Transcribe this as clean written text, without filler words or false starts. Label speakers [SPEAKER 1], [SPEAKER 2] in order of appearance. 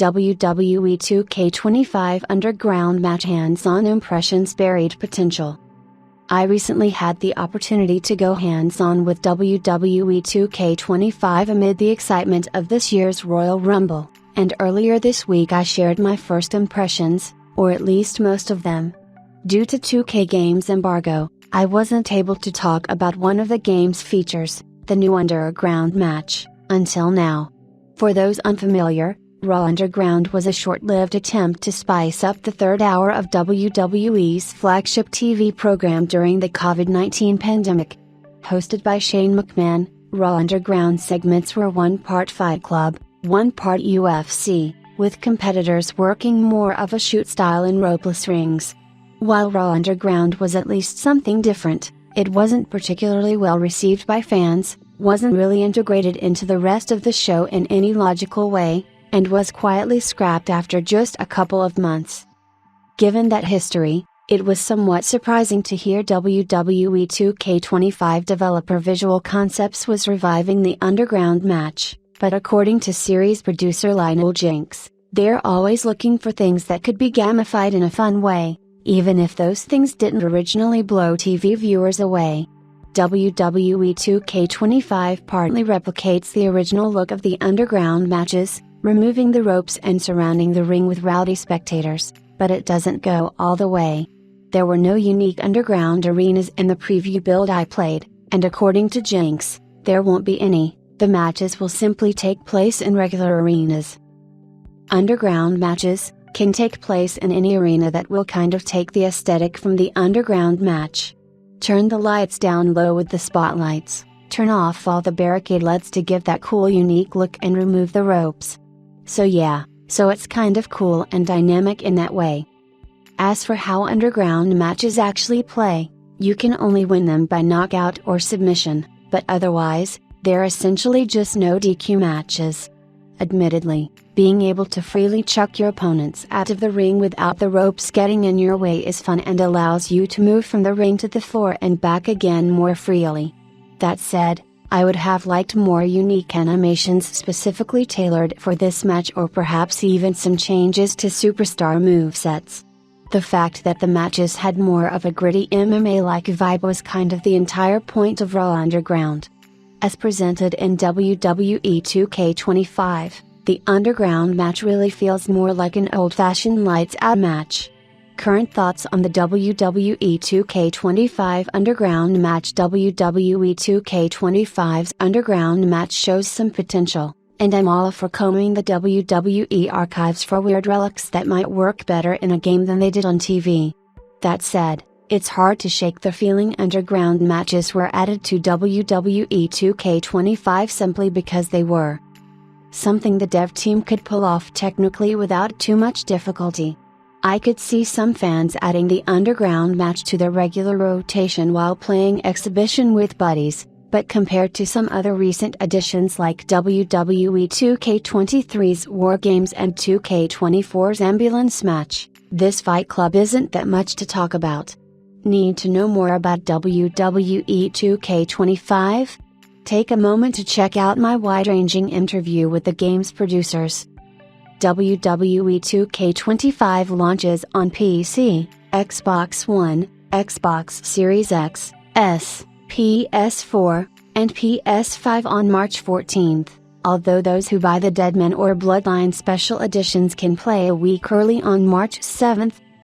[SPEAKER 1] WWE 2K25 Underground Match Hands-on Impressions Buried Potential. I recently had the opportunity to go hands-on with WWE 2K25 amid the excitement of this year's Royal Rumble, and earlier this week I shared my first impressions, or at least most of them. Due to 2K Games' embargo, I wasn't able to talk about one of the game's features, the new Underground match, until now. For those unfamiliar, Raw Underground was a short-lived attempt to spice up the third hour of WWE's flagship TV program during the COVID-19 pandemic. Hosted by Shane McMahon, Raw Underground segments were one part Fight Club, one part UFC, with competitors working more of a shoot style in ropeless rings. While Raw Underground was at least something different, it wasn't particularly well received by fans, wasn't really integrated into the rest of the show in any logical way, and was quietly scrapped after just a couple of months. Given that history, it was somewhat surprising to hear WWE 2K25 developer Visual Concepts was reviving the Underground match, but according to series producer Lionel Jenks, they're always looking for things that could be gamified in a fun way, even if those things didn't originally blow TV viewers away. WWE 2K25 partly replicates the original look of the Underground matches, removing the ropes and surrounding the ring with rowdy spectators, but it doesn't go all the way. There were no unique underground arenas in the preview build I played, and according to Jenks, there won't be any. The matches will simply take place in regular arenas. Underground matches can take place in any arena that will kind of take the aesthetic from the Underground match. Turn the lights down low with the spotlights, turn off all the barricade LEDs to give that cool unique look, and remove the ropes. So it's kind of cool and dynamic in that way. As for how Underground matches actually play, you can only win them by knockout or submission, but otherwise, they're essentially just no DQ matches. Admittedly, being able to freely chuck your opponents out of the ring without the ropes getting in your way is fun and allows you to move from the ring to the floor and back again more freely. That said, I would have liked more unique animations specifically tailored for this match, or perhaps even some changes to superstar movesets. The fact that the matches had more of a gritty MMA-like vibe was kind of the entire point of Raw Underground. As presented in WWE 2K25, the Underground match really feels more like an old-fashioned lights-out match. Current thoughts on the WWE 2K25 Underground match. WWE 2K25's Underground match shows some potential, and I'm all for combing the WWE archives for weird relics that might work better in a game than they did on TV. That said, it's hard to shake the feeling Underground matches were added to WWE 2K25 simply because they were something the dev team could pull off technically without too much difficulty. I could see some fans adding the Underground match to their regular rotation while playing Exhibition with buddies, but compared to some other recent additions like WWE 2K23's War Games and 2K24's Ambulance match, this Fight Club isn't that much to talk about. Need to know more about WWE 2K25? Take a moment to check out my wide-ranging interview with the game's producers. WWE 2K25 launches on PC, Xbox One, Xbox Series X, S, PS4, and PS5 on March 14th, although those who buy the Deadman or Bloodline Special Editions can play a week early on March 7th,